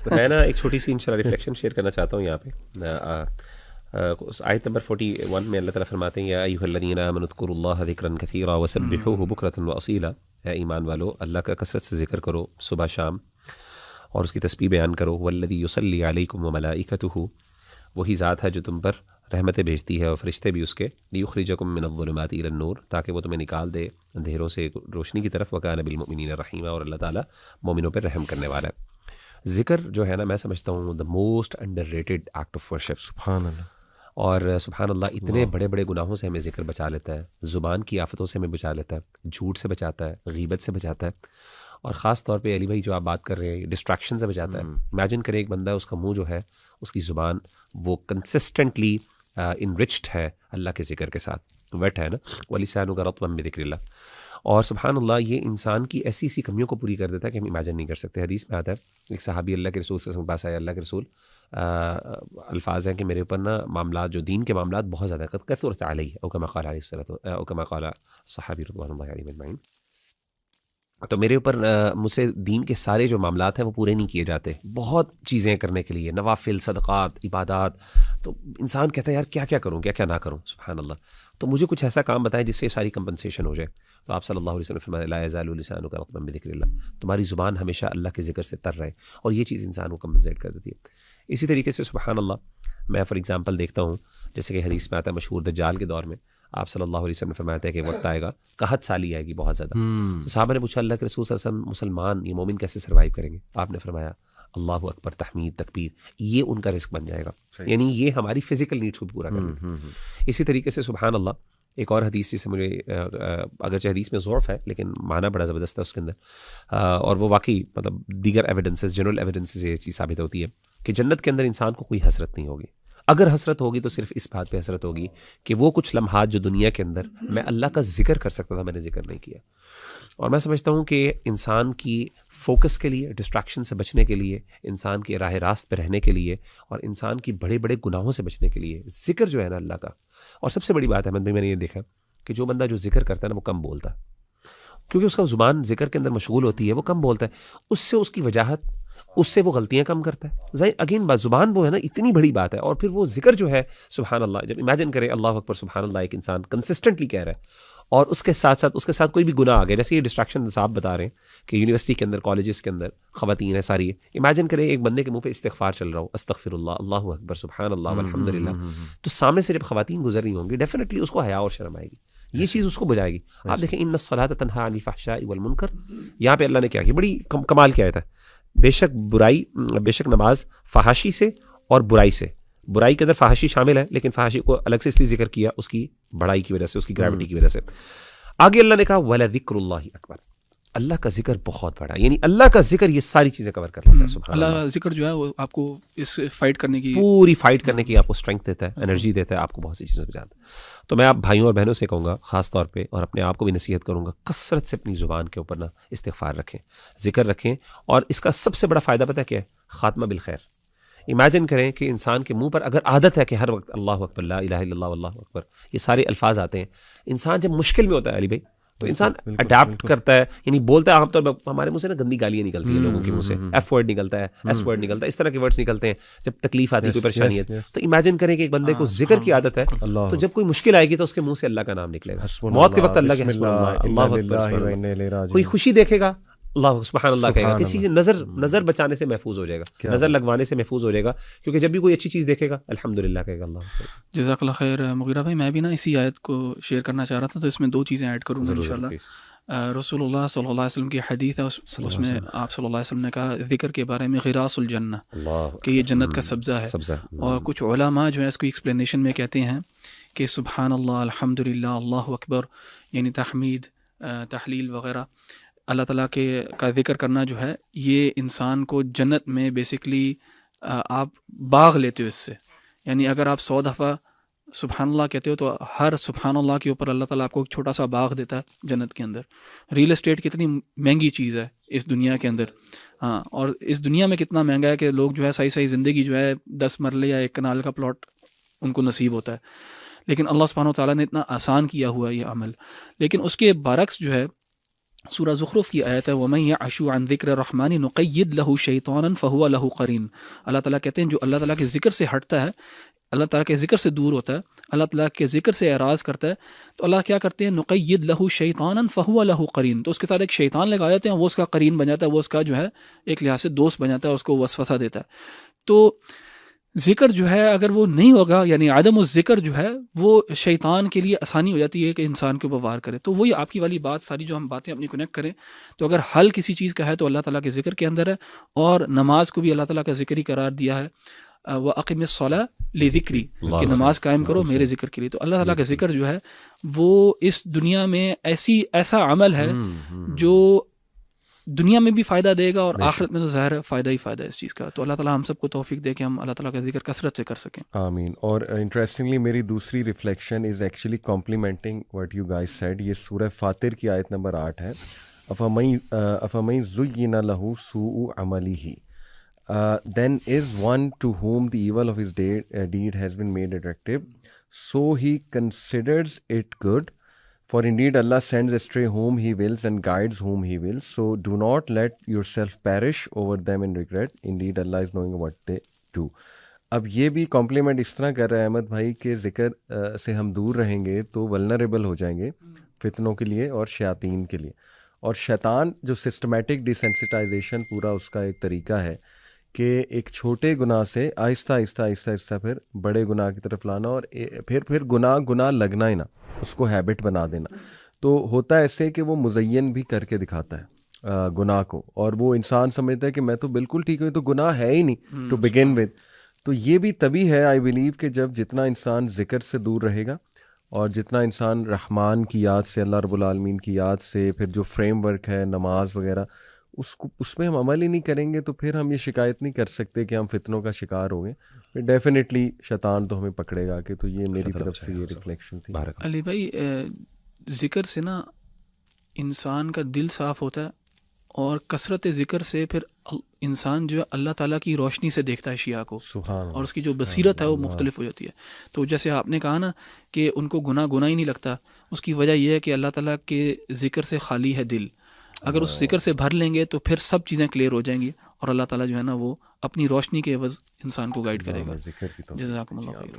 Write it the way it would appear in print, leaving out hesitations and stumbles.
تو میں نا ایک چھوٹی سی انشاءاللہ ریفلیکشن شیئر کرنا چاہتا ہوں یہاں پہ. آیت نمبر 41 میں اللہ تعالیٰ فرماتے ہیں یا ایھا الذین آمنوا اذکروا اللہ ذکرا کثیرا وسبحوہ بکرۃ واصیلا. اے ایمان والو اللہ کا کثرت سے ذکر کرو صبح شام اور اس کی تسبیح بیان کرو. والذی یصلی علیکم وملائکتہ، وہی ذات ہے جو تم پر رحمتیں بھیجتی ہے اور فرشتے بھی اس کے. لیخرجکم من الظلمات الی النور، تاکہ وہ تمہیں نکال دے اندھیروں سے روشنی کی طرف. وکان بالمؤمنین رحیما، اور اللہ تعالیٰ مومنوں پر رحم کرنے والا ہے. ذکر جو ہے نا میں سمجھتا ہوں the most under rated act of worship. سبحان اللہ. اور سبحان اللہ اتنے بڑے بڑے گناہوں سے ہمیں ذکر بچا لیتا ہے، زبان کی آفتوں سے ہمیں بچا لیتا ہے، جھوٹ سے بچاتا ہے، غیبت سے بچاتا ہے، اور خاص طور پہ علی بھائی جو آپ بات کر رہے ہیں ڈسٹریکشن سے بچاتا ہے. امیجن کریں ایک بندہ اس کا منہ جو ہے، اس کی زبان وہ کنسسٹنٹلی انرچڈ ہے اللہ کے ذکر کے ساتھ، ویٹ ہے نا، وَلِسَانُكَ رَطْبًا بِذِكْرِ اللَّهِ. اور سبحان اللہ یہ انسان کی ایسی ایسی کمیوں کو پوری کر دیتا ہے کہ ہم امیجن نہیں کر سکتے. حدیث میں آتا ہے ایک صحابی اللہ کے رسول سے پاس آیا، اللہ کے رسول الفاظ ہیں کہ میرے اوپر نا معاملات جو دین کے معاملات بہت زیادہ کثرت علیہ، او کما قال علیہ الصلوۃ او کما قال صحابی رضوان اللہ علیہم اجمعین. تو میرے اوپر مجھ سے دین کے سارے جو معاملات ہیں وہ پورے نہیں کیے جاتے، بہت چیزیں کرنے کے لیے، نوافل، صدقات، عبادات. تو انسان کہتا ہے یار کیا کیا کروں، کیا کیا نہ کروں. سبحان اللہ. تو مجھے کچھ ایسا کام بتائیں جس سے ساری کمپنسیشن ہو جائے. تو آپ صلی اللہ علیہ وسلم فرمایا لا یزال لسانک رطبا بذکر اللہ، تمہاری زبان ہمیشہ اللہ کے ذکر سے تر رہے، اور یہ چیز انسان کو کمپنسیٹ کر دیتی ہے. اسی طریقے سے سبحان اللہ میں فار ایگزامپل دیکھتا ہوں جیسے کہ حدیث میں آتا ہے مشہور دجال کے دور میں آپ صلی اللہ علیہ وسلم نے فرمایا تھا کہ وقت آئے گا قحط سالی آئے گی بہت زیادہ. تو صحابہ نے پوچھا اللہ کے رسول صلی اللہ علیہ وسلم مسلمان یہ مومن کیسے سروائیو کریں گے؟ آپ نے فرمایا اللہ اکبر، تحمید، تکبیر، یہ ان کا رزق بن جائے گا. یعنی یہ ہماری فزیکل نیڈس کو پورا کر دیتا ہے. اسی طریقے سے سبحان اللہ ایک اور حدیث سے مجھے اگرچہ حدیث میں ضعف ہے لیکن معنی بڑا زبردست ہے اس کے اندر، اور وہ واقعی مطلب دیگر ایویڈنسز، جنرل ایویڈنسز یہ چیز ثابت ہوتی ہے کہ جنت کے اندر انسان کو کوئی حسرت نہیں ہوگی. اگر حسرت ہوگی تو صرف اس بات پہ حسرت ہوگی کہ وہ کچھ لمحات جو دنیا کے اندر میں اللہ کا ذکر کر سکتا تھا میں نے ذکر نہیں کیا. اور میں سمجھتا ہوں کہ انسان کی فوکس کے لیے، ڈسٹریکشن سے بچنے کے لیے، انسان کے راہ راست پہ رہنے کے لیے، اور انسان کی بڑے بڑے گناہوں سے بچنے کے لیے ذکر جو ہے نا اللہ کا. اور سب سے بڑی بات ہے احمد بھائی میں نے یہ دیکھا کہ جو بندہ جو ذکر کرتا ہے نا وہ کم بولتا ہے، کیونکہ اس کا زبان ذکر کے اندر مشغول ہوتی ہے، وہ کم بولتا ہے. اس سے اس کی وجاہت، اس سے وہ غلطیاں کم کرتا ہے. اگین بات زبان وہ ہے نا اتنی بڑی بات ہے. اور پھر وہ ذکر جو ہے سبحان اللہ، جب امیجن کرے اللہ اکبر سبحان اللہ ایک انسان کنسسٹنٹلی کہہ رہا ہے اور اس کے ساتھ کوئی بھی گناہ آ گیا، جیسے یہ ڈسٹریکشن صاحب بتا رہے ہیں کہ یونیورسٹی کے اندر، کالجز کے اندر خواتین ہیں ساری، امیجن کریں ایک بندے کے منہ پہ استغفار چل رہا ہو، استغفر اللہ، اللہ اکبر سبحان اللہ والحمد للہ، تو سامنے سے جب خواتین گزر رہی ہوں گی ڈیفینیٹلی اس کو حیا اور شرم آئے گی. یہ چیز اس کو بجائے گی. آپ دیکھیں ان الصلاۃ تنہی عن الفحشاء والمنکر، یہاں پہ اللہ نے کیا بڑی کمال کیا ہے، بے شک نماز فحاشی سے اور برائی سے، برائی کے اندر فحاشی شامل ہے لیکن فحاشی کو الگ سے اس لیے ذکر کیا اس کی بڑائی کی وجہ سے، اس کی گریوٹی کی وجہ سے. آگے اللہ نے کہا وَلَذِكْرُ اللَّهِ أَكْبَرُ، اللہ کا ذکر بہت بڑا، یعنی اللہ کا ذکر یہ ساری چیزیں کور کر لیتا ہے. سبحان اللہ کا ذکر جو ہے وہ آپ کو اس فائٹ کرنے کی، پوری فائٹ کرنے کی آپ کو اسٹرینتھ دیتا ہے، انرجی دیتا ہے، آپ کو بہت سی چیزیں بچاتا ہے. تو میں آپ بھائیوں اور بہنوں سے کہوں گا خاص طور پہ، اور اپنے آپ کو بھی نصیحت کروں گا، کثرت سے اپنی زبان کے اوپر نا استغفار رکھیں، ذکر رکھیں. اور اس کا سب سے بڑا فائدہ پتہ کیا ہے؟ خاتمہ بالخیر. امیجن کریں کہ انسان کے منہ پر اگر عادت ہے کہ ہر وقت اللہ اکبر، لا الہ الا اللہ واللہ اکبر، یہ سارے الفاظ آتے ہیں، انسان جب مشکل میں ہوتا ہے علی بھائی تو انسان اڈیپٹ کرتا ہے، یعنی بولتا ہے. عام طور پر ہمارے منہ سے نا گندی گالیاں نکلتی ہیں لوگوں کے منہ سے، ایف ورڈ نکلتا ہے، ایس ورڈ نکلتا ہے، اس طرح کے ورڈز نکلتے ہیں جب تکلیف آتی ہے، کوئی پریشانی ہے. تو امیجن کریں کہ ایک بندے کو ذکر کی عادت ہے، تو جب کوئی مشکل آئے گی تو اس کے منہ سے اللہ کا نام نکلے گا. موت کے وقت اللہ کے حسب اللہ اکبر، کوئی خوشی دیکھے گا اللہ سبحان اللہ کہے گا، کسی سے نظر بچانے سے محفوظ ہو جائے گا، نظر لگوانے سے محفوظ ہو جائے گا، کیونکہ جب بھی کوئی اچھی چیز دیکھے گا الحمدللہ کہے گا. اللہ جزاک اللہ خیر. مغیرہ بھائی میں بھی نا اسی آیت کو شیئر کرنا چاہ رہا تھا، تو اس میں دو چیزیں ایڈ کروں گا انشاءاللہ. رسول اللہ صلی اللہ علیہ وسلم کی حدیث ہے، اس میں آپ صلی اللہ علیہ وسلم نے کہا ذکر کے بارے میں غراس الجنہ، کہ یہ جنت کا سبزہ ہے. اور کچھ علماء جو ہے اس کو ایکسپلینیشن میں کہتے ہیں کہ سبحان اللہ، الحمد للہ، اللہ اکبر، یعنی تحمید، تحلیل وغیرہ، اللہ تعالیٰ کا ذکر کرنا جو ہے یہ انسان کو جنت میں بیسکلی آپ باغ لیتے ہو اس سے. یعنی اگر آپ 100 دفعہ سبحان اللہ کہتے ہو تو ہر سبحان اللہ کے اوپر اللہ تعالیٰ آپ کو ایک چھوٹا سا باغ دیتا ہے جنت کے اندر. ریل اسٹیٹ کتنی مہنگی چیز ہے اس دنیا کے اندر، ہاں، اور اس دنیا میں کتنا مہنگا ہے کہ لوگ جو ہے صحیح زندگی جو ہے 10 مرلے یا 1 کنال کا پلاٹ ان کو نصیب ہوتا ہے، لیکن اللہ سبحانہ و تعالیٰ نے اتنا آسان کیا ہوا ہے یہ عمل. لیکن اس کے برعکس جو ہے سورہ زخرف کی آیت ہے وَمَن يَعْشُ عَن ذِكْرِ الرَّحْمَنِ نُقَيِّدْ لَهُ شَيْطَانًا فَهُوَ لَهُ قَرِينٌ. اللہ تعالیٰ کہتے ہیں جو اللہ تعالیٰ کے ذکر سے ہٹتا ہے، اللہ تعالیٰ کے ذکر سے دور ہوتا ہے، اللہ تعالیٰ کے ذکر سے اعراض کرتا ہے، تو اللہ کیا کرتے ہیں نُقَيِّدْ لَهُ شَيْطَانًا فَهُوَ لَهُ قَرِينٌ، تو اس کے ساتھ ایک شیطان لگا دیتے ہیں، وہ اس کا قرین بن جاتا ہے، وہ اس کا جو ہے ایک لحاظ سے دوست بن جاتا ہے، اس کو وسوسہ دیتا ہے. تو ذکر جو ہے اگر وہ نہیں ہوگا، یعنی عدم الذکر جو ہے وہ شیطان کے لیے آسانی ہو جاتی ہے کہ انسان کے اوپر وار کرے. تو وہی آپ کی والی بات ساری جو ہم باتیں اپنی کنیکٹ کریں، تو اگر حل کسی چیز کا ہے تو اللہ تعالیٰ کے ذکر کے اندر ہے، اور نماز کو بھی اللہ تعالیٰ کا ذکر ہی قرار دیا ہے. وَأَقِمِ الصَّلَاةَ لِذِكْرِي، کہ نماز قائم کرو میرے ذکر کے لیے. تو اللہ تعالیٰ کا ذکر جو ہے وہ اس دنیا میں ایسا عمل ہے جو دنیا میں بھی فائدہ دے گا، اور آخرت میں تو ظاہر ہے فائدہ ہی فائدہ ہے اس چیز کا. تو اللہ تعالیٰ ہم سب کو توفیق دے کہ ہم اللہ تعالیٰ کا ذکر کثرت سے کر سکیں. آمین. اور انٹرسٹنگلی میری دوسری reflection is actually complementing what you guys said. یہ سورہ فاطر کی آیت نمبر 8 ہے. افمن زُیِّنَ لَهُ سُوءُ عَمَلِهِ then is one to whom the evil of his deed has been made attractive, so he considers it good. For indeed Allah sends astray whom he wills and guides whom he wills. So do not let yourself perish over them in regret. Indeed Allah is knowing what they do. اب یہ بھی complement اس طرح کر رہا ہے احمد بھائی کہ ذکر سے ہم دور رہیں گے تو ولنریبل ہو جائیں گے فتنوں کے لیے اور شیاطین کے لیے. اور شیطان جو سسٹمیٹک ڈیسینسٹائزیشن پورا اس کا ایک طریقہ ہے کہ ایک چھوٹے گناہ سے آہستہ آہستہ آہستہ آہستہ پھر بڑے گناہ کی طرف لانا، اور پھر گناہ لگنا ہی نہ، اس کو ہیبٹ بنا دینا. تو ہوتا ہے ایسے کہ وہ مزین بھی کر کے دکھاتا ہے گناہ کو، اور وہ انسان سمجھتا ہے کہ میں تو بالکل ٹھیک ہوں، تو گناہ ہے ہی نہیں ٹو بگن ود. تو یہ بھی تبھی ہے آئی بلیو کہ جب جتنا انسان ذکر سے دور رہے گا، اور جتنا انسان رحمان کی یاد سے، اللہ رب العالمین کی یاد سے، پھر جو فریم ورک ہے نماز وغیرہ اس میں ہم عمل ہی نہیں کریں گے، تو پھر ہم یہ شکایت نہیں کر سکتے کہ ہم فتنوں کا شکار ہو گئے. پھر ڈیفینیٹلی شیطان تو ہمیں پکڑے گا. کہ تو یہ میری طرف سے یہ ریفلیکشن تھی. علی بھائی ذکر سے نا انسان کا دل صاف ہوتا ہے، اور کثرت ذکر سے پھر انسان جو ہے اللہ تعالیٰ کی روشنی سے دیکھتا ہے اشیاء کو، اور اس کی جو بصیرت ہے وہ مختلف ہو جاتی ہے. تو جیسے آپ نے کہا نا کہ ان کو گناہ ہی نہیں لگتا، اس کی وجہ یہ ہے کہ اللہ تعالیٰ کے ذکر سے خالی ہے دل. اگر اس ذکر سے بھر لیں گے تو پھر سب چیزیں کلیئر ہو جائیں گی، اور اللہ تعالیٰ جو ہے نا وہ اپنی روشنی کے عوض انسان کو گائیڈ کرے گا. جزاکم اللہ خیر.